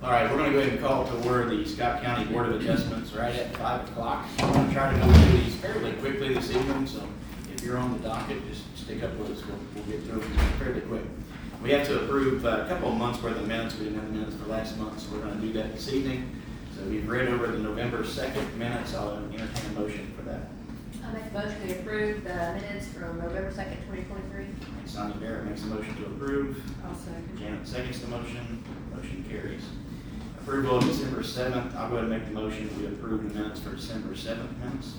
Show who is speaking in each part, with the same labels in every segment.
Speaker 1: All right, we're gonna go ahead and call to order the Scott County Board of Adjustments right at 5 o'clock. I'm gonna try to go through these fairly quickly this evening, so if you're on the docket, just stick up with us. We'll get through them fairly quick. We have to approve a couple of months worth of minutes. We didn't have the minutes for last month, so we're gonna do that this evening. So we've read over the November 2nd minutes. I'll entertain a motion for that.
Speaker 2: I make a motion to approve the minutes from November 2nd, 2023.
Speaker 1: Sonny Barrett makes a motion to approve.
Speaker 2: I'll second.
Speaker 1: Janet seconds the motion. Motion carries. Approval of December 7th. I'll go ahead and make the motion. We approve the minutes for December 7th minutes.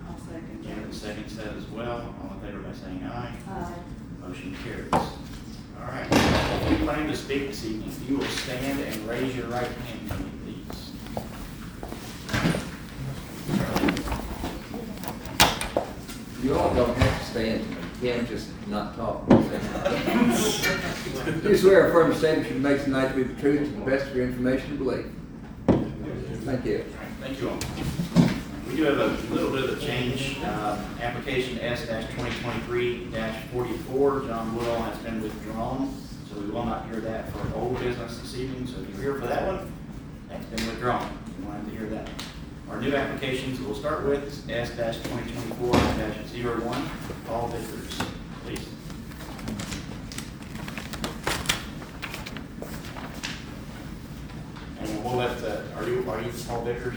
Speaker 2: I'll second.
Speaker 1: Janet seconds that as well. All in favor by saying aye.
Speaker 2: Aye.
Speaker 1: Motion carries. All right. If you plan to speak this evening, if you will stand and raise your right hand for me, please.
Speaker 3: You all don't have to stand. You can just not talk. You swear or affirm a statement you make tonight to be the truth to the best of your information and belief. Thank you.
Speaker 1: Thank you all. We do have a little bit of a change. Application S-2023-44, John Woodall has been withdrawn, so we will not hear that for old business this evening. So if you're here for that one, that's been withdrawn. We wanted to hear that. Our new applications we'll start with is S-2024-01, Paul Vickers, please. And we'll let are you Paul Vickers?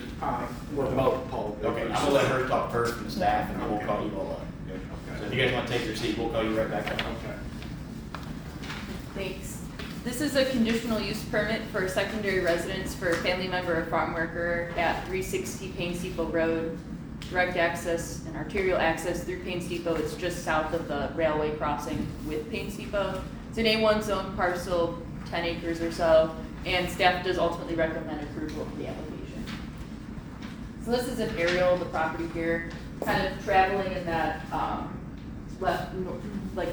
Speaker 4: We're both Paul.
Speaker 1: Okay, I'm gonna let her talk first from the staff, and then we'll call you all up. So if you guys want to take your seat, we'll call you right back up.
Speaker 4: Okay.
Speaker 5: Thanks. This is a conditional use permit for a secondary residence for a family member or farm worker at 360 Paynes Depot Road. Direct access and arterial access through Paynes Depot. It's just south of the railway crossing with Paynes Depot. It's an A1 zone parcel, 10 acres or so, and staff does ultimately recommend approval of the application. So this is an aerial of the property here, kind of traveling in that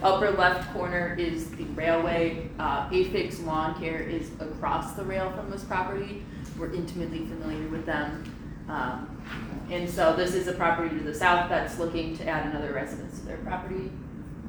Speaker 5: upper left corner is the railway. AFIX Lawn Care is across the rail from this property. We're intimately familiar with them. And so this is a property to the south that's looking to add another residence to their property.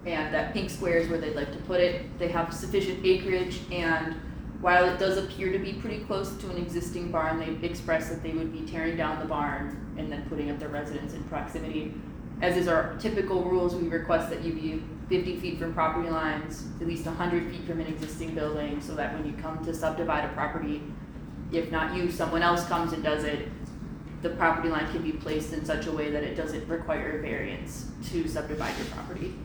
Speaker 5: And that pink square is where they'd like to put it. They have sufficient acreage, and while it does appear to be pretty close to an existing barn, they've expressed that they would be tearing down the barn and then putting up their residence in proximity. As is our typical rules, we request that you be 50 feet from property lines, at least 100 feet from an existing building, so that when you come to subdivide a property, if not you, someone else comes and does it, the property line can be placed in such a way that it doesn't require a variance to subdivide your property.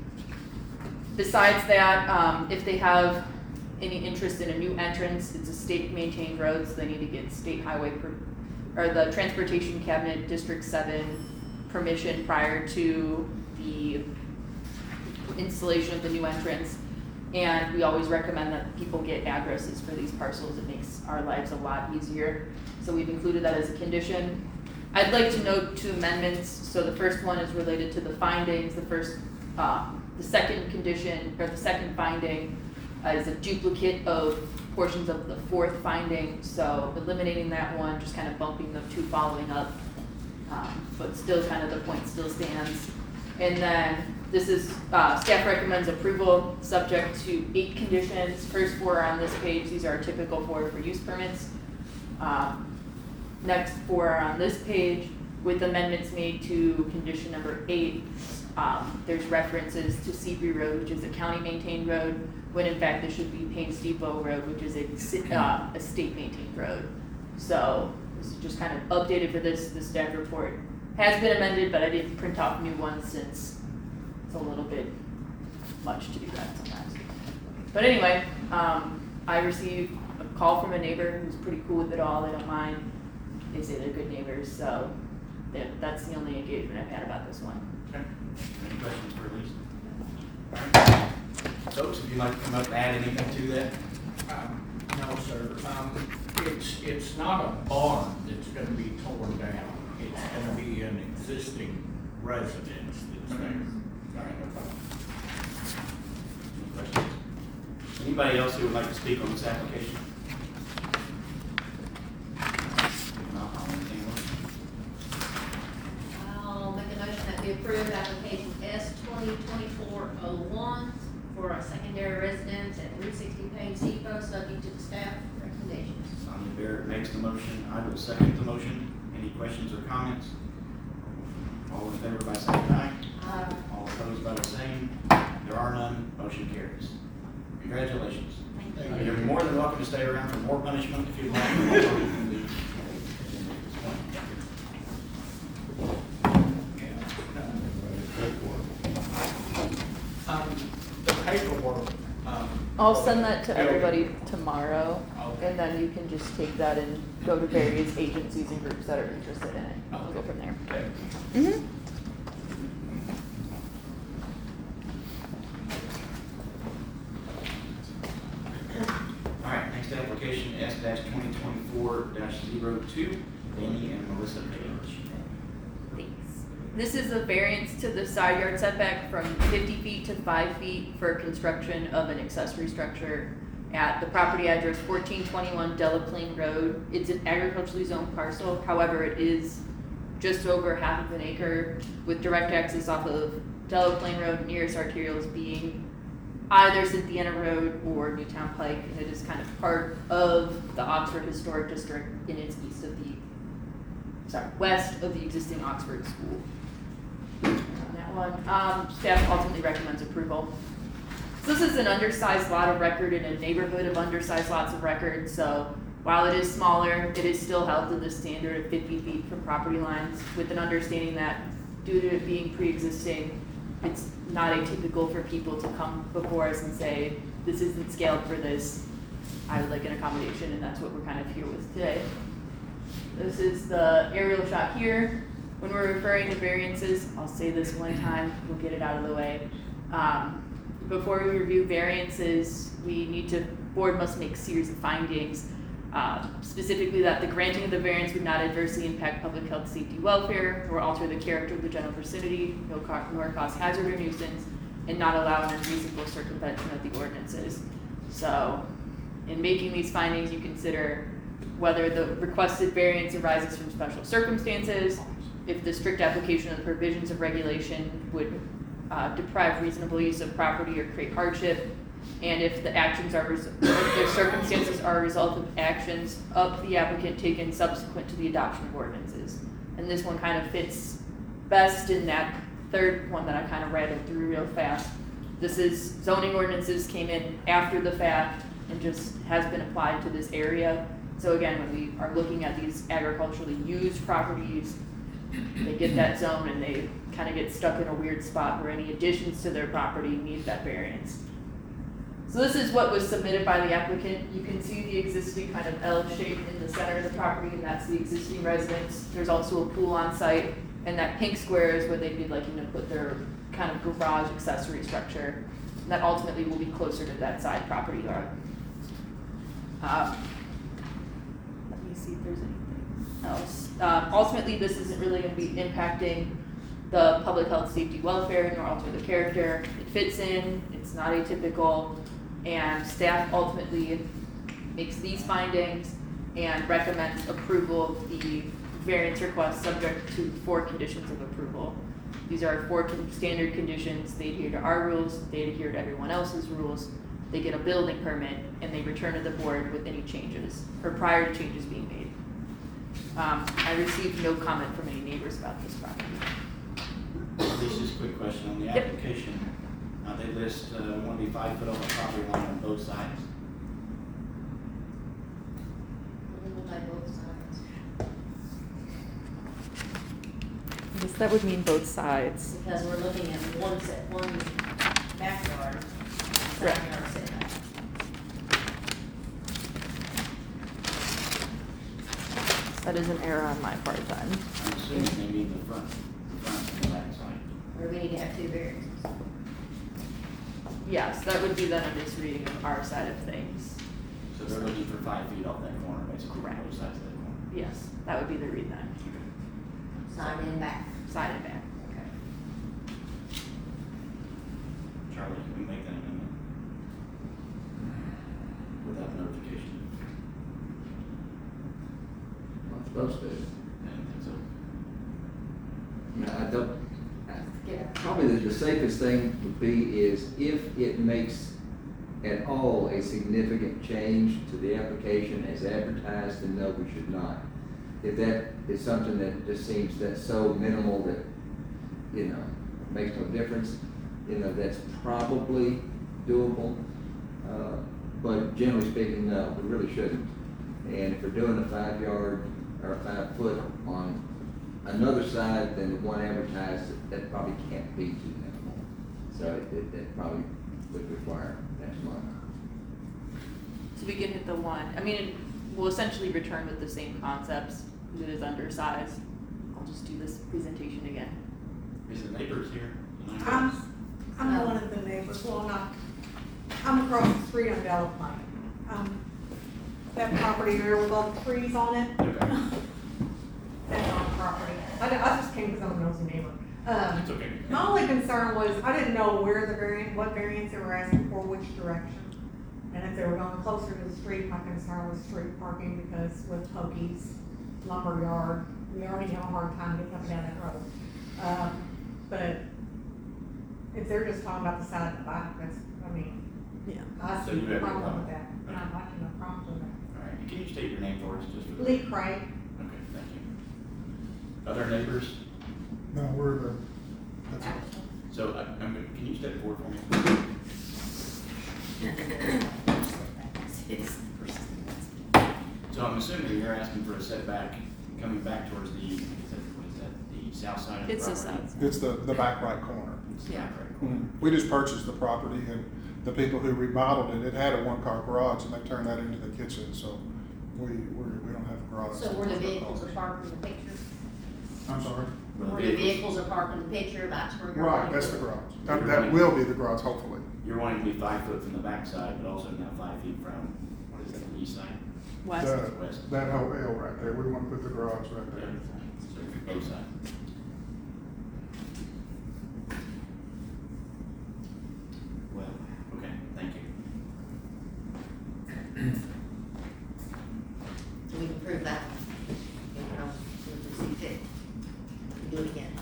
Speaker 5: Besides that, if they have any interest in a new entrance, it's a state maintained road, so they need to get state highway or the Transportation Cabinet District 7 permission prior to the installation of the new entrance. And we always recommend that people get addresses for these parcels. It makes our lives a lot easier. So we've included that as a condition. I'd like to note 2 amendments. So the first one is related to the findings. The second condition, or the second finding, is a duplicate of portions of the 4th finding. So eliminating that one, just kind of bumping the 2 following up. But still kind of the point still stands. And then this is, staff recommends approval subject to 8 conditions. First 4 are on this page. These are our typical 4 for use permits. Next 4 are on this page with amendments made to condition number 8. There's references to Seabury Road, which is a county maintained road, when in fact this should be Paynes Depot Road, which is a state maintained road. So this is just kind of updated for this. The staff report has been amended, but I didn't print off new ones since it's a little bit much to do that sometimes. But anyway, I received a call from a neighbor who's pretty cool with it all. They don't mind. They say they're good neighbors, so that's the only engagement I've had about this one.
Speaker 1: Okay. Any questions for Lisa? All right. Folks, if you'd like to come up and add anything to that?
Speaker 4: No, sir. It's not a barn that's going to be torn down. It's going to be an existing residence that's there.
Speaker 1: All right, no problem. Any questions? Anybody else who would like to speak on this application? If not, I'll entertain a motion.
Speaker 2: I'll make a motion that we approve application S-2024-01 for a secondary residence at 360 Paynes Depot, subject to the staff recommendations.
Speaker 1: Sonia Bear makes the motion, I will second the motion. Any questions or comments? All in favor by saying aye. All opposed by the same. There are none, motion carries. Congratulations.
Speaker 2: Thank you.
Speaker 1: You're more than welcome to stay around for more punishment if you'd like.
Speaker 4: The paperwork,
Speaker 5: I'll send that to everybody tomorrow,
Speaker 4: Okay.
Speaker 5: and then you can just take that and go to various agencies and groups that are interested in it. We'll go from there.
Speaker 4: Okay.
Speaker 5: Mm-hmm.
Speaker 1: All right, next application, S-2024-02, Danny and Melissa Page.
Speaker 5: Thanks. This is a variance to the side yard setback from 50 feet to 5 feet for construction of an accessory structure at the property address 1421 Delaplane Road. It's an agriculturally zoned parcel, however, it is just over half of an acre with direct access off of Delaplane Road, nearest arterials being either Cynthiana Road or Newtown Pike, and it is kind of part of the Oxford Historic District and it's west of the existing Oxford School. On that one, staff ultimately recommends approval. So this is an undersized lot of record in a neighborhood of undersized lots of record, so while it is smaller, it is still held to the standard of 50 feet from property lines, with an understanding that due to it being pre-existing, it's not atypical for people to come before us and say, this isn't scaled for this, I would like an accommodation, and that's what we're kind of here with today. This is the aerial shot here. When we're referring to variances, I'll say this one time, we'll get it out of the way. Before we review variances, board must make a series of findings, specifically that the granting of the variance would not adversely impact public health, safety, welfare, or alter the character of the general vicinity, nor cause hazard or nuisance, and not allow an unreasonable circumvention of the ordinances. So, in making these findings, you consider whether the requested variance arises from special circumstances, if the strict application of the provisions of regulation would deprive reasonable use of property or create hardship, and if the actions are, if the circumstances are a result of actions of the applicant taken subsequent to the adoption of ordinances. And this one kind of fits best in that third one that I kind of rattled through real fast. This is zoning ordinances came in after the fact and just has been applied to this area. So again, when we are looking at these agriculturally used properties, they get that zone and they kind of get stuck in a weird spot where any additions to their property need that variance. So this is what was submitted by the applicant. You can see the existing kind of L shape in the center of the property, and that's the existing residence. There's also a pool on site, and that pink square is where they'd be liking to put their kind of garage accessory structure. And that ultimately will be closer to that side property yard. Let me see if there's anything else. Ultimately, this isn't really going to be impacting the public health, safety, welfare, nor alter the character. It fits in, it's not atypical, and staff ultimately makes these findings and recommends approval of the variance request subject to 4 conditions of approval. These are 4 standard conditions. They adhere to our rules, they adhere to everyone else's rules, they get a building permit, and they return to the board with any changes, or prior to changes being made. I received no comment from any neighbors about this property.
Speaker 1: This is a quick question on the
Speaker 5: Yep.
Speaker 1: application. They list, want to be 5 foot on the property line on both sides.
Speaker 2: By both sides.
Speaker 5: I guess that would mean both sides.
Speaker 2: Because we're looking at one backyard,
Speaker 5: Right.
Speaker 2: side yard setback.
Speaker 5: That is an error on my part then.
Speaker 1: I'm assuming they mean the front and the back side.
Speaker 2: Or we need to have 2 variances.
Speaker 5: Yes, that would be then a misreading of our side of things.
Speaker 1: So they're looking for 5 feet off that corner, basically,
Speaker 5: Correct.
Speaker 1: both sides of that corner.
Speaker 5: Yes, that would be the read then.
Speaker 2: Side and back.
Speaker 5: Side and back.
Speaker 2: Okay.
Speaker 1: Charlie, can we make that amendment? Without notification?
Speaker 3: I'm supposed to.
Speaker 1: I don't think so.
Speaker 3: I don't,
Speaker 2: Yeah.
Speaker 3: probably the safest thing would be is if it makes at all a significant change to the application as advertised, then no, we should not. If that is something that just seems that's so minimal that, you know, makes no difference, you know, that's probably doable. But generally speaking, no, we really shouldn't. And if we're doing a 5 yard or 5 foot on another side than the one advertised, that probably can't be too minimal. So it probably would require next month.
Speaker 5: So we can hit the one, I mean, we'll essentially return with the same concepts, it is undersized. I'll just do this presentation again.
Speaker 1: Is the neighbors here?
Speaker 6: I'm one of the neighbors, well, not, I'm across the street on Delaplane. That property there with all the trees on it,
Speaker 1: Okay.
Speaker 6: that's our property. I just came because I'm a nosy neighbor.
Speaker 1: It's okay.
Speaker 6: My only concern was, I didn't know where the variant, what variance they were asking for, which direction. And if they were going closer to the street, my concern was street parking, because with Pokey's lumber yard, we already have a hard time getting up and down that road. But if they're just talking about the side and the back, that's, I mean,
Speaker 5: Yeah.
Speaker 6: I
Speaker 1: So
Speaker 6: see
Speaker 1: you
Speaker 6: no
Speaker 1: have no
Speaker 6: problem
Speaker 1: problem?
Speaker 6: with that, and I'm not having no problem with that.
Speaker 1: All right, can you state your name for us, just for the?
Speaker 6: Lee Craig,
Speaker 1: Okay, thank you. Other neighbors?
Speaker 7: No, we're the, that's all.
Speaker 1: So, can you step forward for me? So I'm assuming you're asking for a setback coming back towards the, what is that, the south side of the
Speaker 5: It's the
Speaker 1: property?
Speaker 5: south.
Speaker 7: It's the back right corner.
Speaker 1: It's the
Speaker 5: Yeah.
Speaker 1: back right corner.
Speaker 7: We just purchased the property, and the people who remodeled it, it had a one-car garage, and they turned that into the kitchen, so we don't have a garage.
Speaker 2: So where the vehicles are parked in the picture?
Speaker 7: I'm sorry?
Speaker 2: Where the vehicles are parked in the picture, that's where you're.
Speaker 7: Right, that's the garage. That will be the garage, hopefully.
Speaker 1: You're wanting to be 5 foot from the back side, but also now 5 feet from, what is that, the east side?
Speaker 5: West.
Speaker 1: West.
Speaker 7: That whole L right there, we want to put the garage right
Speaker 1: Yeah,
Speaker 7: there.
Speaker 1: so both sides. Well, okay, thank you.
Speaker 2: So we can prove that. You know, we'll see fit. Do it again.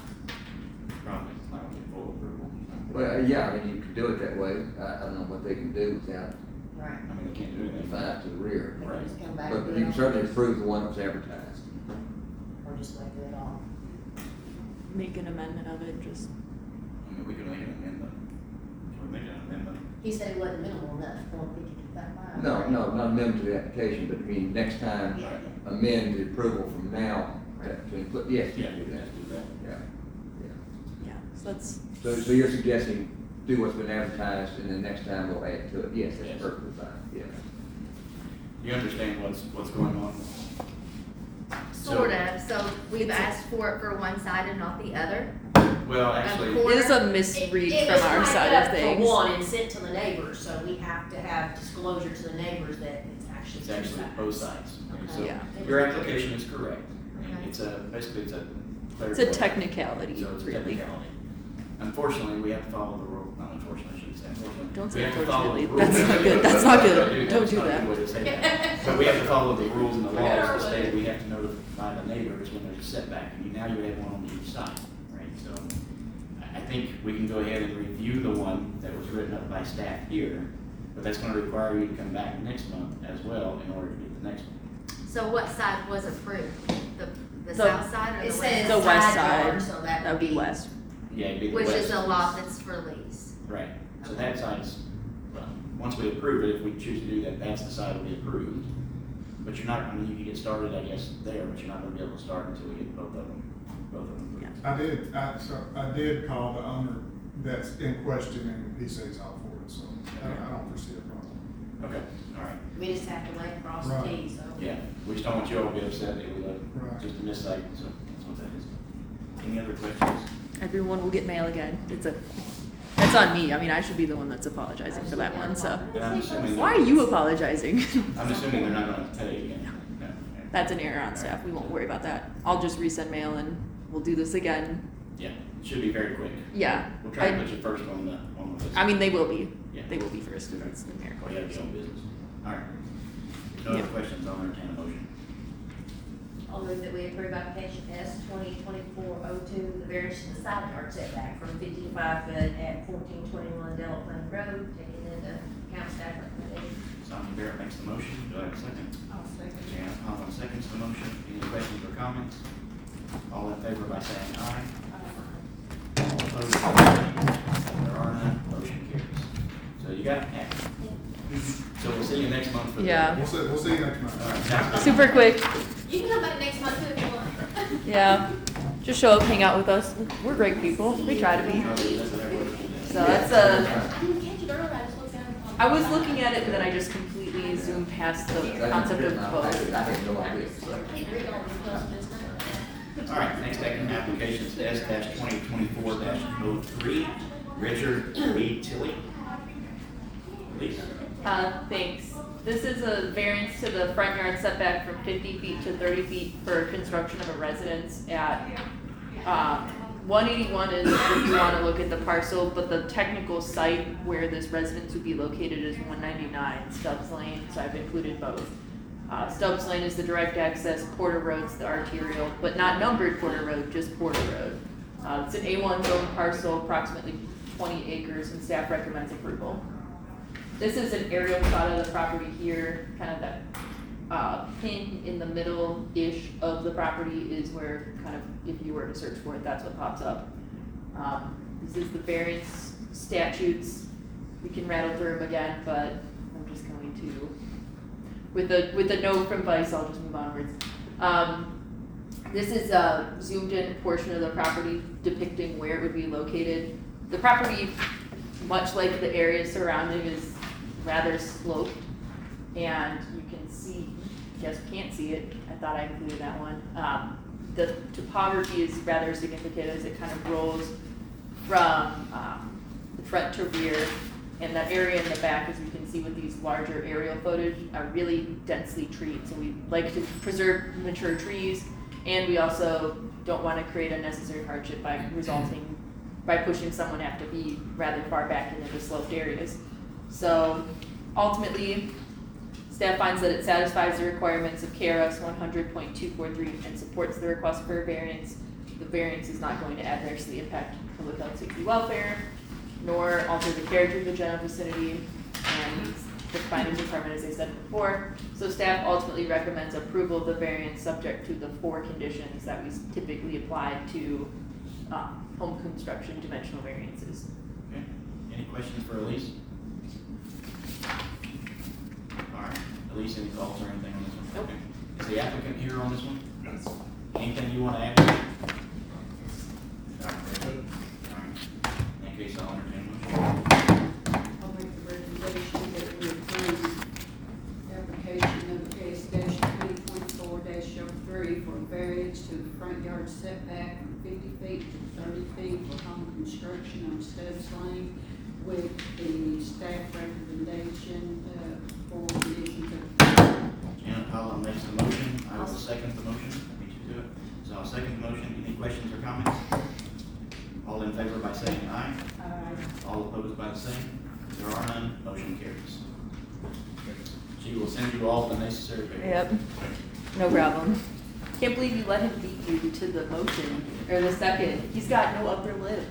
Speaker 1: Probably, I don't get full approval.
Speaker 3: Well, yeah, I mean, you could do it that way. I don't know what they can do without
Speaker 2: Right.
Speaker 1: I mean, they can't do anything.
Speaker 3: 5 to the rear.
Speaker 2: We can just come back.
Speaker 3: But
Speaker 2: and do
Speaker 3: you
Speaker 2: it
Speaker 3: can
Speaker 2: on-
Speaker 3: certainly approve the one that was advertised.
Speaker 2: Or just like do it all.
Speaker 5: Make an amendment of it, just,
Speaker 1: I mean, we can make an amendment. Can we make an amendment?
Speaker 2: He said it wasn't minimal enough, 450 to 5.
Speaker 3: No, not amend to the application, but I mean, next time,
Speaker 2: Yeah.
Speaker 3: amend the approval from now to include, yes, you
Speaker 1: Yeah,
Speaker 3: can do that.
Speaker 1: let's do that.
Speaker 3: Yeah,
Speaker 5: yeah, so that's,
Speaker 3: yeah. So you're suggesting do what's been advertised, and then next time we'll add to it? Yes,
Speaker 1: Yes.
Speaker 3: that's perfectly fine, yeah.
Speaker 1: You understand what's going on?
Speaker 8: Sort of, so we've asked for it for one side and not the other.
Speaker 1: Well, actually,
Speaker 8: Of course.
Speaker 5: it is a misread
Speaker 2: It
Speaker 5: from
Speaker 2: was
Speaker 5: our
Speaker 2: typed
Speaker 5: side
Speaker 2: up
Speaker 5: of
Speaker 2: for
Speaker 5: things.
Speaker 2: one and sent to the neighbors, so we have to have disclosure to the neighbors that it's actually.
Speaker 1: it's actually both sides. Okay, so
Speaker 5: Yeah.
Speaker 1: your application is correct.
Speaker 8: Okay.
Speaker 1: It's a, basically, it's a.
Speaker 5: It's a technicality,
Speaker 1: So it's a
Speaker 5: really.
Speaker 1: technicality. Unfortunately, we have to follow the rule, not unfortunately, I shouldn't say unfortunately.
Speaker 5: Don't
Speaker 1: We
Speaker 5: say
Speaker 1: have to follow the
Speaker 5: unfortunately. That's
Speaker 1: rules.
Speaker 5: not good. That's not good.
Speaker 1: That's
Speaker 5: Don't do
Speaker 1: not a
Speaker 5: that.
Speaker 1: good way to say that. But we have to follow the rules and the laws that state we have to notify the neighbors when there's a setback, and now you have one on each side, right? So I think we can go ahead and review the one that was written up by staff here, but that's gonna require you to come back next month as well in order to get the next one.
Speaker 8: So what side was approved? The
Speaker 5: The-
Speaker 8: south side or
Speaker 2: It
Speaker 8: the
Speaker 2: says
Speaker 8: west?
Speaker 5: The west
Speaker 2: side yard,
Speaker 5: side,
Speaker 2: so
Speaker 5: that would be west.
Speaker 1: Yeah, it'd be the
Speaker 8: Which is
Speaker 1: west.
Speaker 8: a lot that's for lease.
Speaker 1: Right, so that side's, well, once we approve it, if we choose to do that, that's the side will be approved. But you're not, I mean, you can get started, I guess, there, but you're not gonna be able to start until we get both of them approved.
Speaker 5: Yeah.
Speaker 7: I did call the owner that's in question, and he says he's out for it, so I don't foresee a problem.
Speaker 1: Okay, all right,
Speaker 2: We just have to lay across the
Speaker 7: Right.
Speaker 2: T, so.
Speaker 1: yeah, we just don't want you all to be upset that we let,
Speaker 7: Right.
Speaker 1: just a missite, so that's what that is. Any other questions?
Speaker 5: Everyone will get mail again. That's on me. I mean, I should be the one that's apologizing for that one, so.
Speaker 1: And I'm assuming.
Speaker 5: Why are you apologizing?
Speaker 1: I'm assuming they're not gonna pay again. No. Okay.
Speaker 5: That's an error on staff. We won't worry about that. I'll just resend mail and we'll do this again.
Speaker 1: Yeah, it should be very quick.
Speaker 5: Yeah.
Speaker 1: We'll try to put you first on the list.
Speaker 5: I mean, they will be.
Speaker 1: Yeah.
Speaker 5: They will be first, because it's numerical.
Speaker 1: Oh, you gotta be on business. All right. No other
Speaker 5: Yeah.
Speaker 1: questions, I'll entertain a motion.
Speaker 2: I'll move that we approve application S 2024-02, the variance to the side yard setback from 50 to 5 foot at 1421 Delaplane Road, taking into account staff
Speaker 1: Tommy Barrett makes the motion. Do I have a second?
Speaker 6: I'll second.
Speaker 1: Janice Conlon seconds the motion. Any questions or comments? All in favor by saying aye. All opposed, by saying nay. There are none, motion carries. So you got half. So we'll see you next month for the.
Speaker 5: Yeah.
Speaker 7: We'll see you next month.
Speaker 1: All right, sounds good.
Speaker 5: Super quick.
Speaker 8: You can come back next month too if you want.
Speaker 5: Yeah. Just show up, hang out with us. We're great people. We try to be. So that's
Speaker 8: I didn't catch it earlier, I just looked down.
Speaker 5: I was looking at it, but then I just completely zoomed past the concept of both.
Speaker 3: I have no idea, so.
Speaker 1: All right, next application is S-2024-03, Richard B. Tilley. Lisa.
Speaker 5: Thanks. This is a variance to the front yard setback from 50 feet to 30 feet for construction of a residence at, 181 is if you wanna look at the parcel, but the technical site where this residence would be located is 199 Stubbs Lane, so I've included both. Stubbs Lane is the direct access, Porter Road's the arterial, but not numbered Porter Road, just Porter Road. It's an A1 zone parcel, approximately 20 acres, and staff recommends approval. This is an aerial shot of the property here, kind of that pin in the middle-ish of the property is where kind of, if you were to search for it, that's what pops up. This is the variance statutes. We can rattle through them again, but I'm just going to, with the note from Vice, I'll just move onwards. This is a zoomed-in portion of the property depicting where it would be located. The property, much like the area surrounding, is rather sloped, and you can see, I guess you can't see it, I thought I included that one. The topography is rather significant as it kind of rolls from the front to rear, and that area in the back, as you can see with these larger aerial footage, are really densely treed. So we like to preserve mature trees, and we also don't want to create unnecessary hardship by pushing someone to have to be rather far back into the sloped areas. So ultimately, staff finds that it satisfies the requirements of KRS 100.243 and supports the request for a variance. The variance is not going to adversely impact public health, safety, welfare, nor alter the character of the general vicinity, and the findings department, as I said before. So staff ultimately recommends approval of the variance subject to the 4 conditions that we typically apply to home construction dimensional variances.
Speaker 1: Okay, any questions for Elise? All right, Elise, any thoughts or anything on this one?
Speaker 5: Nope.
Speaker 1: Okay. Is the applicant here on this one? Anything you want to add? All right, very good. All right. In case I'll entertain a motion.
Speaker 9: I'll make the recommendation that we approve the application of S-2024-03 for a variance to the front yard setback from 50 feet to 30 feet for home construction on Stubbs Lane with the staff recommendation for conditions of.
Speaker 1: Janet Holland makes the motion. I will second the motion. Beat you to it. So I'll second the motion. Any questions or comments? All in favor by saying aye. All opposed by the same. There are none. Motion carries. She will send you all the necessary paperwork.
Speaker 5: Yep, no problem. Can't believe you let him beat you to the motion, or the second. He's got no upper lip.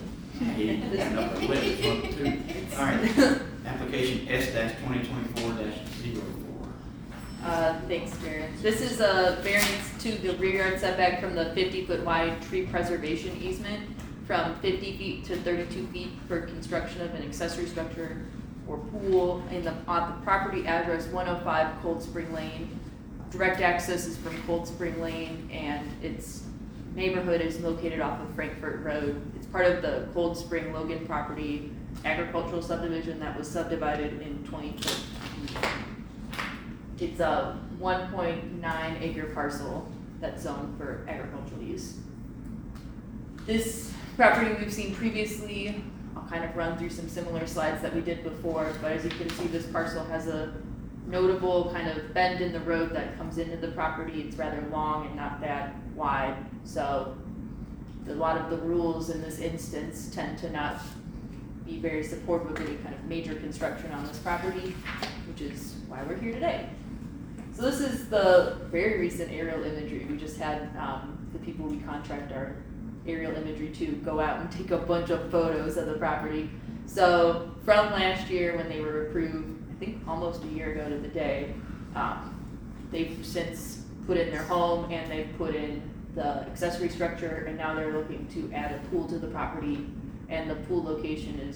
Speaker 1: He and upper lip is one too. All right. Application S-2024-04.
Speaker 5: Thanks, Jared. This is a variance to the rear yard setback from the 50-foot wide tree preservation easement from 50 feet to 32 feet for construction of an accessory structure or pool on the property address 105 Cold Spring Lane. Direct access is from Cold Spring Lane, and its neighborhood is located off of Frankfurt Road. It's part of the Cold Spring Logan property agricultural subdivision that was subdivided in 2013. It's a 1.9 acre parcel that's zoned for agricultural use. This property we've seen previously. I'll kind of run through some similar slides that we did before, but as you can see, this parcel has a notable kind of bend in the road that comes into the property. It's rather long and not that wide, so a lot of the rules in this instance tend to not be very supportive of any kind of major construction on this property, which is why we're here today. So this is the very recent aerial imagery. We just had the people we contract our aerial imagery to go out and take a bunch of photos of the property. So from last year when they were approved, I think almost a year ago to the day. They've since put in their home and they've put in the accessory structure, and now they're looking to add a pool to the property, and the pool location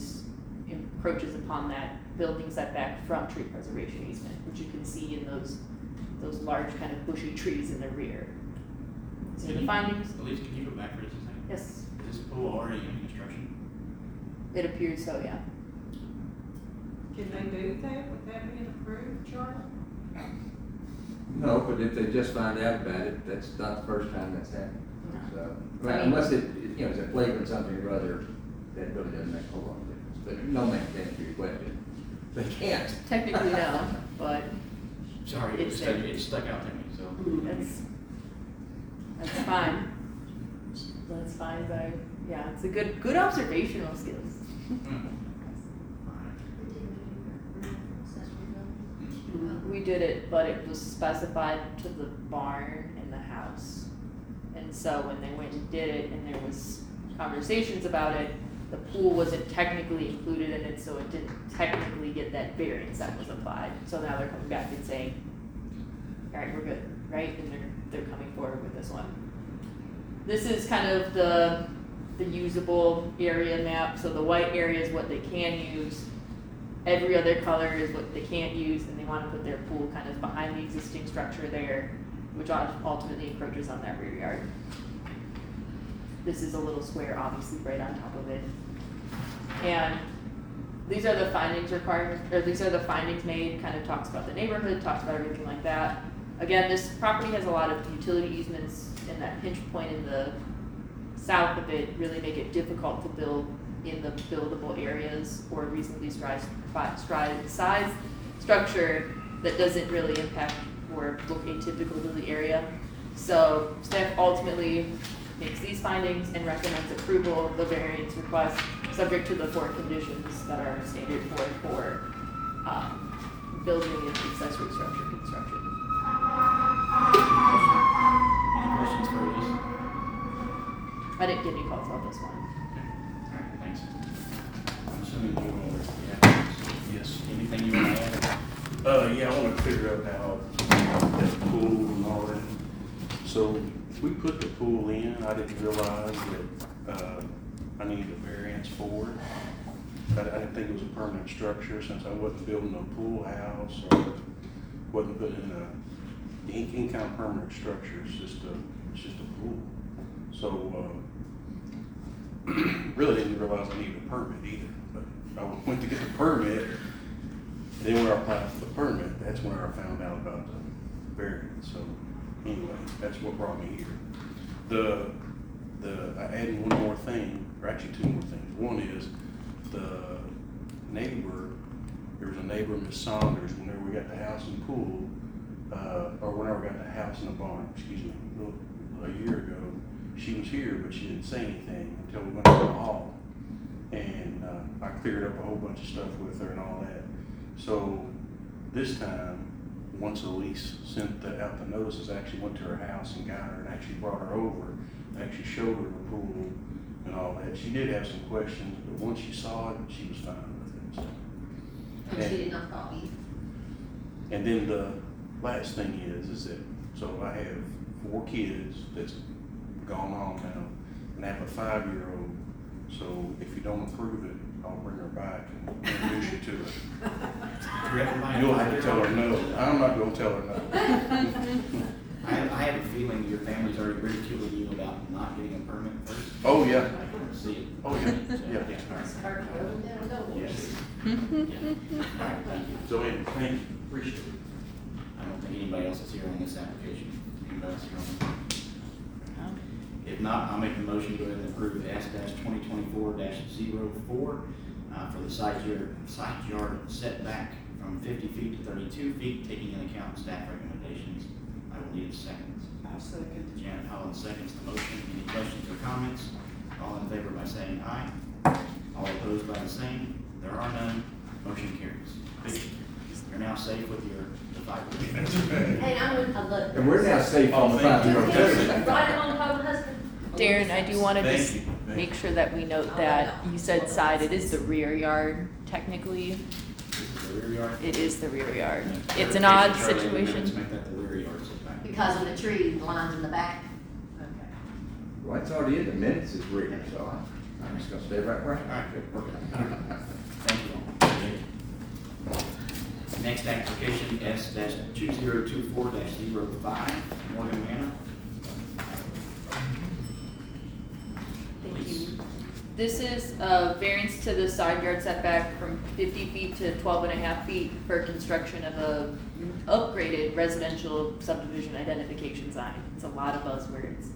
Speaker 5: encroaches upon that building setback from tree preservation easement, which you can see in those large kind of bushy trees in the rear. So the findings,
Speaker 1: Elise, can you go back for just a second?
Speaker 5: yes,
Speaker 1: Is this pool already in construction?
Speaker 5: it appears so, yeah.
Speaker 9: Can they do that with that being approved, Charlie?
Speaker 3: No, but if they just find out about it, that's not the first time that's happened. So, well,
Speaker 5: I mean-
Speaker 3: unless it, you know, it's a flagrant something or other, that really doesn't make a whole lot of difference. But no man can answer your question. They can't.
Speaker 5: Technically no, but
Speaker 1: Sorry,
Speaker 5: It's
Speaker 1: it stuck out to me, so.
Speaker 5: that's fine. That's fine, but yeah, it's a good observational skills. We did it, but it was specified to the barn and the house. And so when they went and did it and there was conversations about it, the pool wasn't technically included in it, so it didn't technically get that variance that was applied. So now they're coming back and saying, all right, we're good, right? And they're coming forward with this one. This is kind of the usable area map. So the white area is what they can use. Every other color is what they can't use, and they want to put their pool kind of behind the existing structure there, which ultimately encroaches on that rear yard. This is a little square, obviously, right on top of it. And these are the findings these are the findings made, kind of talks about the neighborhood, talks about everything like that. Again, this property has a lot of utility easements, and that pinch point in the south of it really make it difficult to build in the buildable areas or reasonably sized structure that doesn't really impact or look atypical to the area. So staff ultimately makes these findings and recommends approval of the variance request, subject to the 4 conditions that are standard for building and accessory structure construction.
Speaker 1: Any questions for Elise?
Speaker 5: I didn't get any calls on this one.
Speaker 1: All right, thanks. I'm assuming you want to, yeah. Yes. Anything you want to add?
Speaker 10: Yeah, I wanna figure out how that pool and all that. So, we put the pool in, I didn't realize that, I needed a variance for it. I didn't think it was a permanent structure since I wasn't building a pool house or wasn't putting in any kind of permanent structure, it's just a pool. So, really didn't realize I needed a permit either, but I went to get the permit. Then when I applied for the permit, that's when I found out about the variance. So anyway, that's what brought me here. I added one more thing, or actually 2 more things. One is the neighbor, there was a neighbor, Miss Saunders, whenever we got the house and pool, or whenever we got the house and the barn, excuse me, a year ago, she was here, but she didn't say anything until we went to the hall. And I cleared up a whole bunch of stuff with her and all that. So this time, once Elise sent out the notices, I actually went to her house and got her and actually brought her over, actually showed her the pool and all that. She did have some questions, but once she saw it, she was fine with it. So.
Speaker 2: And she did not call you.
Speaker 10: And then the last thing is that, so I have 4 kids that's gone on now, and I have a 5-year-old. So if you don't approve it, I'll bring her back and introduce you to her. You'll have to tell her no. I'm not gonna tell her no.
Speaker 1: I have a feeling your family's already ridiculing you about not getting a permit first.
Speaker 10: Oh, yeah.
Speaker 1: I can see it.
Speaker 10: Oh, yeah. Yeah.
Speaker 1: Yeah, all right. Yes.
Speaker 2: Yeah.
Speaker 1: All right, thank you.
Speaker 10: So, anyway, thank you, appreciate it.
Speaker 1: I don't think anybody else is here on this application. Anybody else here on this? If not, I'll make the motion to go ahead and approve S-2024-04 for the side yard setback from 50 feet to 32 feet, taking into account staff recommendations. I will need a second.
Speaker 9: I'll second.
Speaker 1: Janet Holland seconds the motion. Any questions or comments? All in favor by saying aye. All opposed by the same. There are none. Motion carries. You're now safe with your fiber.
Speaker 2: Hey, I love.
Speaker 3: And we're now safe on the 5-year-old.
Speaker 2: Right on top of the husband.
Speaker 5: Darren, I do want to
Speaker 10: Thank
Speaker 5: just
Speaker 10: you. Thank
Speaker 5: make sure that we note that you said side, it is the rear yard technically.
Speaker 1: the rear yard?
Speaker 5: It is the rear yard.
Speaker 1: Yeah.
Speaker 5: It's an odd
Speaker 1: Charlie, let's
Speaker 5: situation.
Speaker 1: make that the rear yard setback.
Speaker 2: Because of the tree lines in the back.
Speaker 5: Okay.
Speaker 3: Well, it's already in the minutes is rear, so I'm just gonna stay right where
Speaker 1: All
Speaker 3: I
Speaker 1: right,
Speaker 3: am.
Speaker 1: good, okay. Thank you. Next application, S-2024-05, Morgan Manor.
Speaker 5: Thank you. This is a variance to the side yard setback from 50 feet to 12.5 feet for construction of a upgraded residential subdivision identification sign. It's a lot of buzzwords.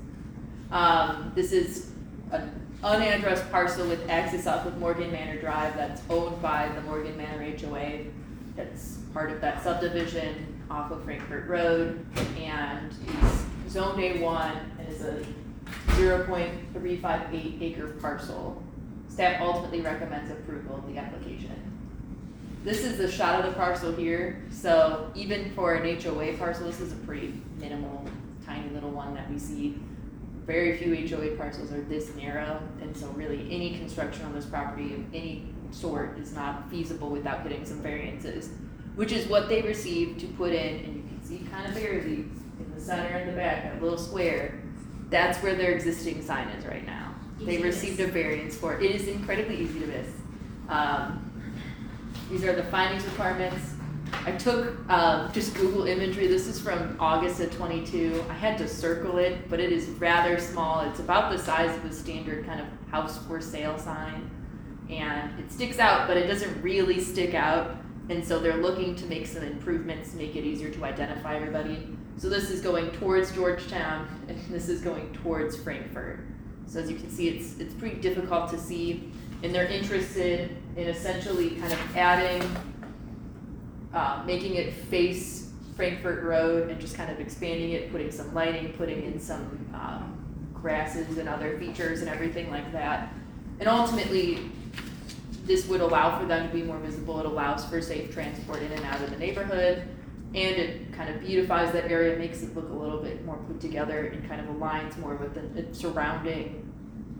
Speaker 5: This is an unaddressed parcel with access off of Morgan Manor Drive that's owned by the Morgan Manor HOA. That's part of that subdivision off of Frankfurt Road and is zoned A1 and is a 0.358 acre parcel. Staff ultimately recommends approval of the application. This is the shot of the parcel here, so even for an HOA parcel, this is a pretty minimal, tiny little one that we see. Very few HOA parcels are this narrow, and so really any construction on this property of any sort is not feasible without getting some variances, which is what they received to put in, and you can see kind of barely in the center and the back, that little square. That's where their existing sign is right now. They
Speaker 2: Easy to
Speaker 5: received a
Speaker 2: miss.
Speaker 5: variance for it. It is incredibly easy to miss. These are the findings requirements. I took just Google imagery. This is from August of 22. I had to circle it, but it is rather small. It's about the size of a standard kind of house for sale sign. And it sticks out, but it doesn't really stick out. And so they're looking to make some improvements to make it easier to identify everybody. So this is going towards Georgetown, and this is going towards Frankfurt. So as you can see, it's pretty difficult to see, and they're interested in essentially kind of adding, making it face Frankfurt Road and just kind of expanding it, putting some lighting, putting in some grasses and other features and everything like that. And ultimately, this would allow for them to be more visible. It allows for safe transport in and out of the neighborhood. And it kind of beautifies that area, makes it look a little bit more put together and kind of aligns more with the surrounding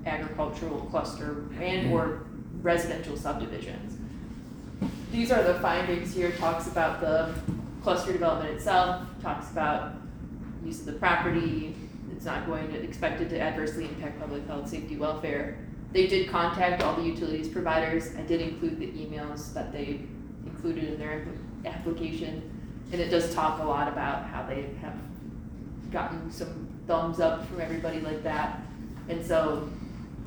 Speaker 5: agricultural cluster and or residential subdivisions. These are the findings here. It talks about the cluster development itself, talks about use of the property. It's not going to expected to adversely impact public health, safety, welfare. They did contact all the utilities providers. I did include the emails that they included in their application. And it does talk a lot about how they have gotten some thumbs up from everybody like that. And so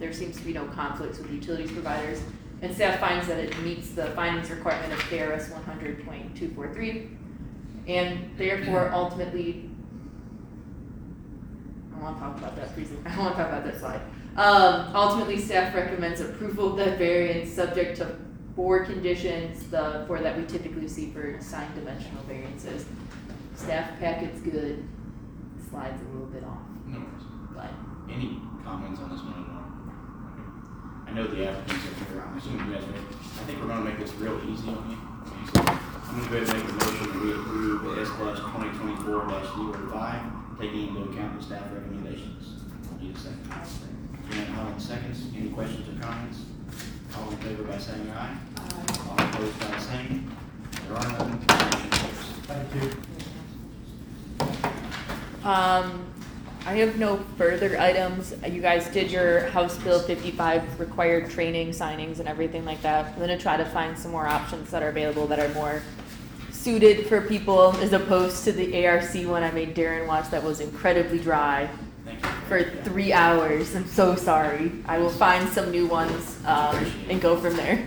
Speaker 5: there seems to be no conflicts with utilities providers. And staff finds that it meets the findings requirement of KRS 100.243. And therefore, ultimately, I want to talk about that slide. Ultimately, staff recommends approval of that variance subject to 4 conditions, the 4 that we typically see for sign dimensional variances. Staff packet's good, slide's a little bit off,
Speaker 1: No worries.
Speaker 5: but
Speaker 1: Any comments on this one at all? Okay. I know the applicants are here, I'm assuming you guys are, I think we're gonna make this real easy on you. So I'm gonna go ahead and make a motion that we approve the S-2024-05, taking into account the staff recommendations. Need a second. Janet Holland seconds. Any questions or comments? All in favor by saying aye. All opposed by saying. There are none. Motion carries.
Speaker 7: Thank you.
Speaker 5: I have no further items. You guys did your House Bill 55 required training, signings, and everything like that. I'm gonna try to find some more options that are available that are more suited for people as opposed to the ARC one I made Darren watch that was incredibly dry
Speaker 1: Thank you.
Speaker 5: for 3 hours. I'm so sorry. I will find some new ones and go from there.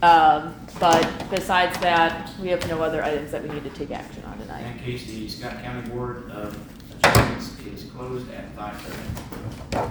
Speaker 5: But besides that, we have no other items that we need to take action on
Speaker 1: In
Speaker 5: tonight.
Speaker 1: that case, the Scott County Board of Adjustments is closed at 5:30.